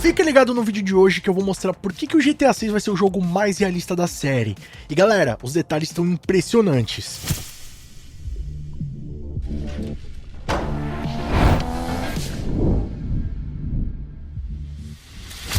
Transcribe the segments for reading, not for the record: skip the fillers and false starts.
Fica ligado no vídeo de hoje que eu vou mostrar por que o GTA 6 vai ser o jogo mais realista da série. E galera, os detalhes estão impressionantes.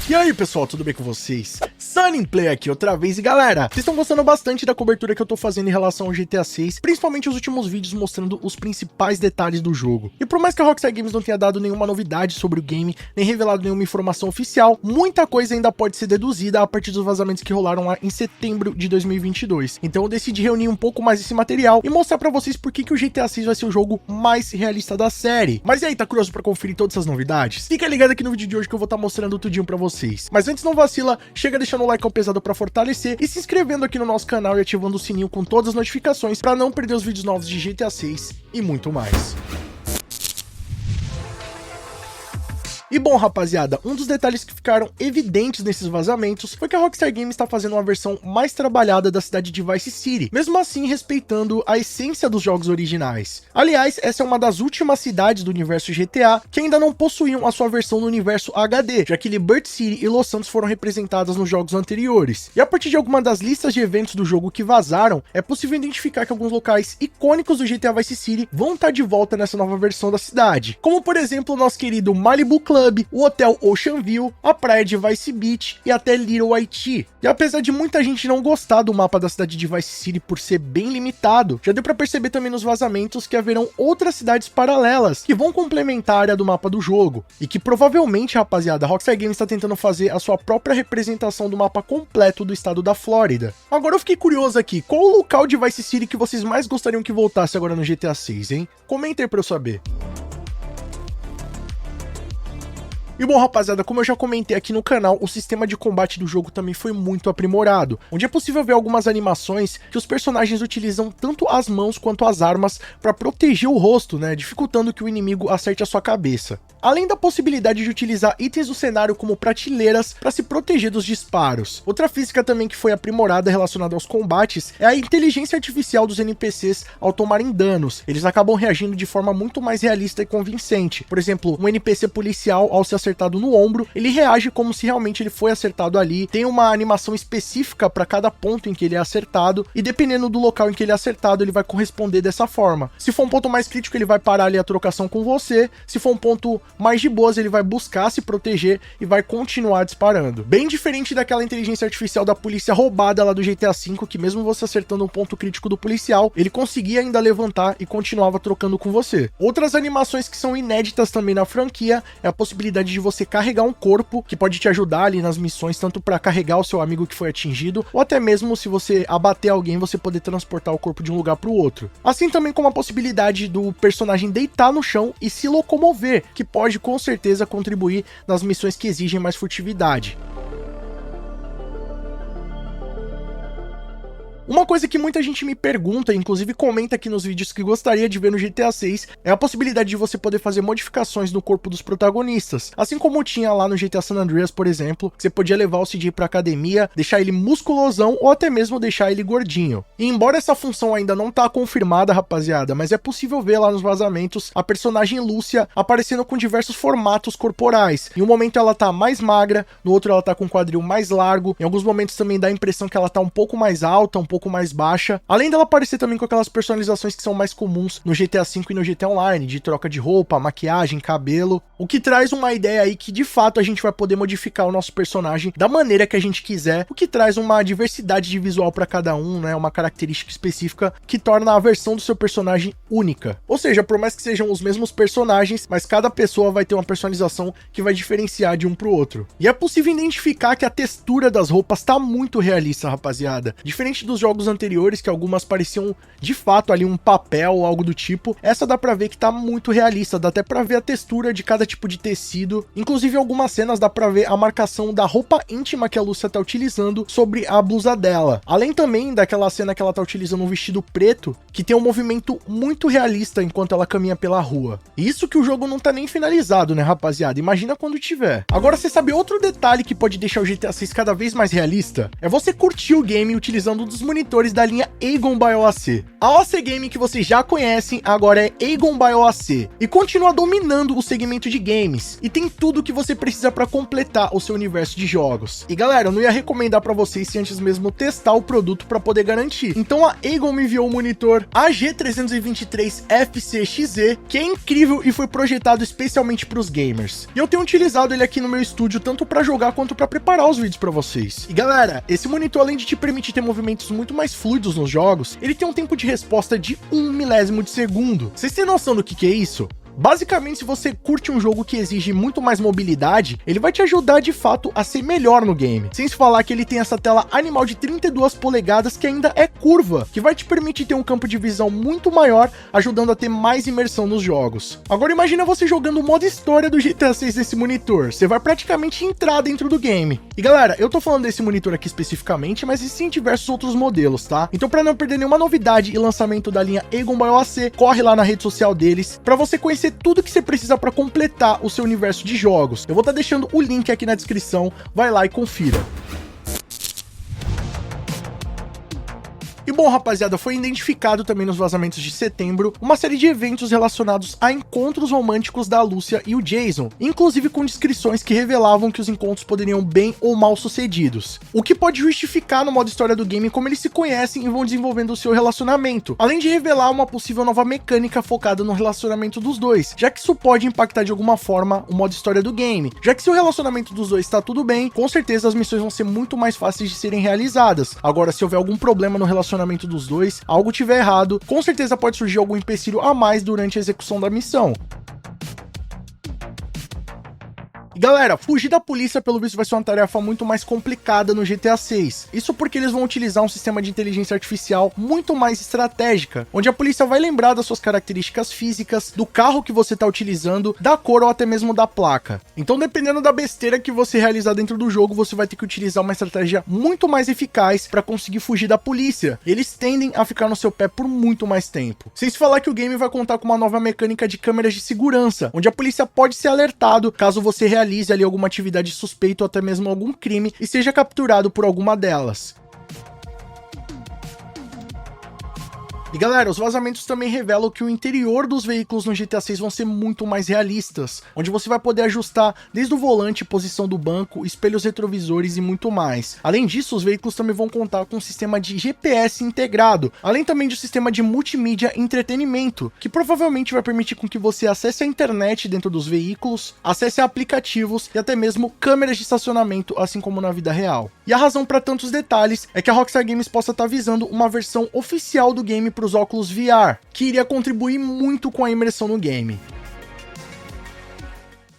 E aí pessoal, tudo bem com vocês? Sunnyplay aqui outra vez, e galera, vocês estão gostando bastante da cobertura que eu tô fazendo em relação ao GTA 6, principalmente os últimos vídeos mostrando os principais detalhes do jogo. E por mais que a Rockstar Games não tenha dado nenhuma novidade sobre o game, nem revelado nenhuma informação oficial, muita coisa ainda pode ser deduzida a partir dos vazamentos que rolaram lá em setembro de 2022. Então eu decidi reunir um pouco mais esse material e mostrar pra vocês por que o GTA 6 vai ser o jogo mais realista da série. Mas e aí, tá curioso pra conferir todas essas novidades? Fica ligado aqui no vídeo de hoje que eu vou estar mostrando tudinho pra vocês. Mas antes, não vacila, chega deixando o like ao pesado pra fortalecer e se inscrevendo aqui no nosso canal e ativando o sininho com todas as notificações pra não perder os vídeos novos de GTA 6 e muito mais. E bom rapaziada, um dos detalhes que ficaram evidentes nesses vazamentos foi que a Rockstar Games está fazendo uma versão mais trabalhada da cidade de Vice City, mesmo assim respeitando a essência dos jogos originais. Aliás, essa é uma das últimas cidades do universo GTA que ainda não possuíam a sua versão no universo HD, já que Liberty City e Los Santos foram representadas nos jogos anteriores. E a partir de alguma das listas de eventos do jogo que vazaram, é possível identificar que alguns locais icônicos do GTA Vice City vão estar de volta nessa nova versão da cidade, como por exemplo o nosso querido Malibu Club, o Hotel Ocean View, a praia de Vice Beach e até Little Haiti. E apesar de muita gente não gostar do mapa da cidade de Vice City por ser bem limitado, já deu pra perceber também nos vazamentos que haverão outras cidades paralelas que vão complementar a área do mapa do jogo. E que provavelmente, rapaziada, a Rockstar Games está tentando fazer a sua própria representação do mapa completo do estado da Flórida. Agora eu fiquei curioso aqui, qual o local de Vice City que vocês mais gostariam que voltasse agora no GTA 6, hein? Comenta aí pra eu saber. E bom rapaziada, como eu já comentei aqui no canal, o sistema de combate do jogo também foi muito aprimorado, onde é possível ver algumas animações que os personagens utilizam tanto as mãos quanto as armas para proteger o rosto, né, dificultando que o inimigo acerte a sua cabeça. Além da possibilidade de utilizar itens do cenário como prateleiras para se proteger dos disparos. Outra física também que foi aprimorada relacionada aos combates é a inteligência artificial dos NPCs ao tomarem danos. Eles acabam reagindo de forma muito mais realista e convincente. Por exemplo, um NPC policial ao ser acertado no ombro, ele reage como se realmente ele foi acertado ali, tem uma animação específica para cada ponto em que ele é acertado, e dependendo do local em que ele é acertado, ele vai corresponder dessa forma. Se for um ponto mais crítico, ele vai parar ali a trocação com você, se for um ponto mais de boas, ele vai buscar se proteger e vai continuar disparando. Bem diferente daquela inteligência artificial da polícia roubada lá do GTA V, que mesmo você acertando um ponto crítico do policial, ele conseguia ainda levantar e continuava trocando com você. Outras animações que são inéditas também na franquia é a possibilidade de você carregar um corpo, que pode te ajudar ali nas missões, tanto para carregar o seu amigo que foi atingido, ou até mesmo se você abater alguém, você poder transportar o corpo de um lugar para o outro. Assim também como a possibilidade do personagem deitar no chão e se locomover, que pode com certeza contribuir nas missões que exigem mais furtividade. Uma coisa que muita gente me pergunta, inclusive comenta aqui nos vídeos que gostaria de ver no GTA 6, é a possibilidade de você poder fazer modificações no corpo dos protagonistas. Assim como tinha lá no GTA San Andreas, por exemplo, que você podia levar o CJ pra academia, deixar ele musculosão ou até mesmo deixar ele gordinho. E embora essa função ainda não tá confirmada, rapaziada, mas é possível ver lá nos vazamentos a personagem Lúcia aparecendo com diversos formatos corporais. Em um momento ela tá mais magra, no outro ela tá com o quadril mais largo, em alguns momentos também dá a impressão que ela tá um pouco mais alta, um pouco mais baixa, além dela aparecer também com aquelas personalizações que são mais comuns no GTA V e no GTA Online, de troca de roupa, maquiagem, cabelo, o que traz uma ideia aí que de fato a gente vai poder modificar o nosso personagem da maneira que a gente quiser, o que traz uma diversidade de visual para cada um, né, uma característica específica que torna a versão do seu personagem única. Ou seja, por mais que sejam os mesmos personagens, mas cada pessoa vai ter uma personalização que vai diferenciar de um pro outro. E é possível identificar que a textura das roupas tá muito realista, rapaziada. Diferente dos jogos anteriores, que algumas pareciam de fato ali um papel ou algo do tipo, essa dá pra ver que tá muito realista, dá até pra ver a textura de cada tipo de tecido, inclusive em algumas cenas dá pra ver a marcação da roupa íntima que a Lúcia tá utilizando sobre a blusa dela, além também daquela cena que ela tá utilizando um vestido preto, que tem um movimento muito realista enquanto ela caminha pela rua. Isso que o jogo não tá nem finalizado, né rapaziada, imagina quando tiver. Agora você sabe outro detalhe que pode deixar o GTA 6 cada vez mais realista? É você curtir o game utilizando um dos monitores da linha Aegon by OAC. A OAC Gaming que vocês já conhecem agora é Aegon by OAC e continua dominando o segmento de games e tem tudo o que você precisa para completar o seu universo de jogos. E galera, eu não ia recomendar para vocês se antes mesmo testar o produto para poder garantir. Então a Aegon me enviou o monitor AG323FC-XZ, que é incrível e foi projetado especialmente para os gamers. E eu tenho utilizado ele aqui no meu estúdio tanto para jogar quanto para preparar os vídeos para vocês. E galera, esse monitor, além de te permitir ter movimentos muito mais fluidos nos jogos, ele tem um tempo de resposta de 1 milésimo de segundo. Vocês têm noção do que é isso? Basicamente, se você curte um jogo que exige muito mais mobilidade, ele vai te ajudar de fato a ser melhor no game. Sem se falar que ele tem essa tela animal de 32 polegadas que ainda é curva, que vai te permitir ter um campo de visão muito maior, ajudando a ter mais imersão nos jogos. Agora imagina você jogando o modo história do GTA 6 nesse monitor, você vai praticamente entrar dentro do game. E galera, eu tô falando desse monitor aqui especificamente, mas existem diversos outros modelos, tá? Então para não perder nenhuma novidade e lançamento da linha Aegon by OAC, corre lá na rede social deles, para você conhecer tudo que você precisa para completar o seu universo de jogos. Eu vou estar deixando o link aqui na descrição, vai lá e confira. E bom, rapaziada, foi identificado também nos vazamentos de setembro uma série de eventos relacionados a encontros românticos da Lúcia e o Jason, inclusive com descrições que revelavam que os encontros poderiam bem ou mal sucedidos, o que pode justificar no modo história do game como eles se conhecem e vão desenvolvendo o seu relacionamento, além de revelar uma possível nova mecânica focada no relacionamento dos dois, já que isso pode impactar de alguma forma o modo história do game, já que se o relacionamento dos dois está tudo bem, com certeza as missões vão ser muito mais fáceis de serem realizadas. Agora, se houver algum problema no relacionamento dos dois, algo tiver errado, com certeza pode surgir algum empecilho a mais durante a execução da missão. Galera, fugir da polícia pelo visto vai ser uma tarefa muito mais complicada no GTA 6. Isso porque eles vão utilizar um sistema de inteligência artificial muito mais estratégica, onde a polícia vai lembrar das suas características físicas, do carro que você está utilizando, da cor ou até mesmo da placa. Então, dependendo da besteira que você realizar dentro do jogo, você vai ter que utilizar uma estratégia muito mais eficaz para conseguir fugir da polícia. Eles tendem a ficar no seu pé por muito mais tempo. Sem se falar que o game vai contar com uma nova mecânica de câmeras de segurança, onde a polícia pode ser alertado caso você realize ali alguma atividade suspeita ou até mesmo algum crime e seja capturado por alguma delas. E galera, os vazamentos também revelam que o interior dos veículos no GTA 6 vão ser muito mais realistas, onde você vai poder ajustar desde o volante, posição do banco, espelhos retrovisores e muito mais. Além disso, os veículos também vão contar com um sistema de GPS integrado, além também de um sistema de multimídia e entretenimento, que provavelmente vai permitir com que você acesse a internet dentro dos veículos, acesse a aplicativos e até mesmo câmeras de estacionamento, assim como na vida real. E a razão para tantos detalhes é que a Rockstar Games possa estar visando uma versão oficial do game para os óculos VR, que iria contribuir muito com a imersão no game.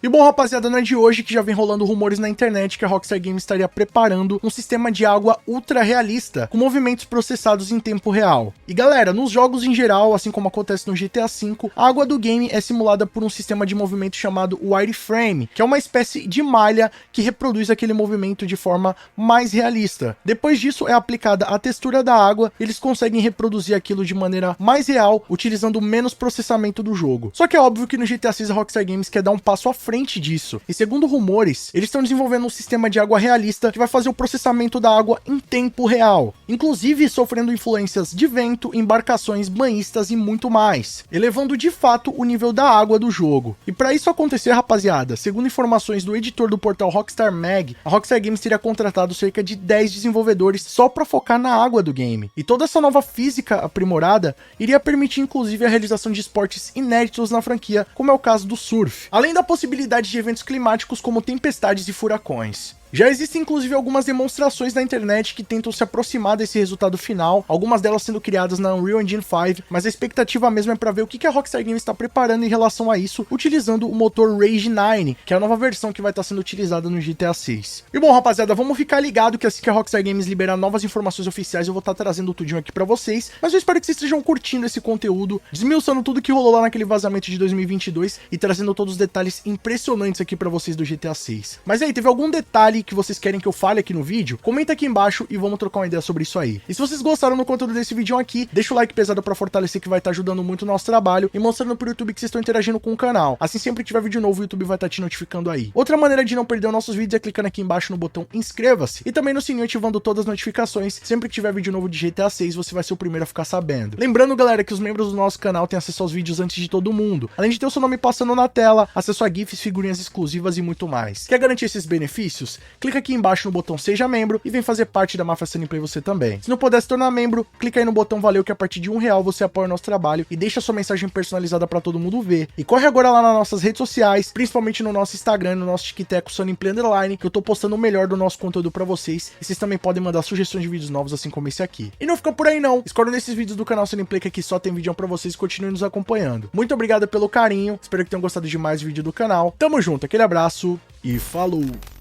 E bom, rapaziada, não é de hoje que já vem rolando rumores na internet que a Rockstar Games estaria preparando um sistema de água ultra realista, com movimentos processados em tempo real. E galera, nos jogos em geral, assim como acontece no GTA V, a água do game é simulada por um sistema de movimento chamado wireframe, que é uma espécie de malha que reproduz aquele movimento de forma mais realista. Depois disso é aplicada a textura da água, eles conseguem reproduzir aquilo de maneira mais real, utilizando menos processamento do jogo. Só que é óbvio que no GTA 6 a Rockstar Games quer dar um passo à frente disso. E segundo rumores, eles estão desenvolvendo um sistema de água realista que vai fazer o processamento da água em tempo real, inclusive sofrendo influências de vento, embarcações, banhistas e muito mais, elevando de fato o nível da água do jogo. E para isso acontecer, rapaziada, segundo informações do editor do portal Rockstar Mag, a Rockstar Games teria contratado cerca de 10 desenvolvedores só para focar na água do game. E toda essa nova física aprimorada iria permitir inclusive a realização de esportes inéditos na franquia, como é o caso do surf, além da possibilidade de eventos climáticos como tempestades e furacões. Já existem inclusive algumas demonstrações na internet que tentam se aproximar desse resultado final, algumas delas sendo criadas na Unreal Engine 5, mas a expectativa mesmo é para ver o que a Rockstar Games está preparando em relação a isso, utilizando o motor Rage 9, que é a nova versão que vai estar sendo utilizada no GTA 6. E bom, rapaziada, vamos ficar ligado que assim que a Rockstar Games liberar novas informações oficiais, eu vou estar trazendo tudinho aqui para vocês, mas eu espero que vocês estejam curtindo esse conteúdo, desmiuçando tudo que rolou lá naquele vazamento de 2022 e trazendo todos os detalhes impressionantes aqui para vocês do GTA 6. Mas aí, teve algum detalhe detalhe que vocês querem que eu fale aqui no vídeo, comenta aqui embaixo e vamos trocar uma ideia sobre isso aí. E se vocês gostaram do conteúdo desse vídeo aqui, deixa o like pesado pra fortalecer, que vai estar ajudando muito o nosso trabalho e mostrando pro YouTube que vocês estão interagindo com o canal. Assim, sempre que tiver vídeo novo, o YouTube vai estar te notificando aí. Outra maneira de não perder os nossos vídeos é clicando aqui embaixo no botão inscreva-se e também no sininho, ativando todas as notificações. Sempre que tiver vídeo novo de GTA 6, você vai ser o primeiro a ficar sabendo. Lembrando, galera, que os membros do nosso canal têm acesso aos vídeos antes de todo mundo, além de ter o seu nome passando na tela, acesso a GIFs, figurinhas exclusivas e muito mais. Quer garantir esses benefícios? Clica aqui embaixo no botão seja membro e vem fazer parte da Máfia Sunny Play você também. Se não puder se tornar membro, clica aí no botão valeu, que a partir de R$1 você apoia o nosso trabalho e deixa sua mensagem personalizada para todo mundo ver. E corre agora lá nas nossas redes sociais, principalmente no nosso Instagram, no nosso TikTok, Sunny Play Underline, que eu tô postando o melhor do nosso conteúdo para vocês, e vocês também podem mandar sugestões de vídeos novos, assim como esse aqui. E não fica por aí não, escolhe nesses vídeos do canal Sunny Play, que aqui só tem vídeo para vocês, e continuem nos acompanhando. Muito obrigado pelo carinho, espero que tenham gostado de mais vídeo do canal. Tamo junto, aquele abraço e falou!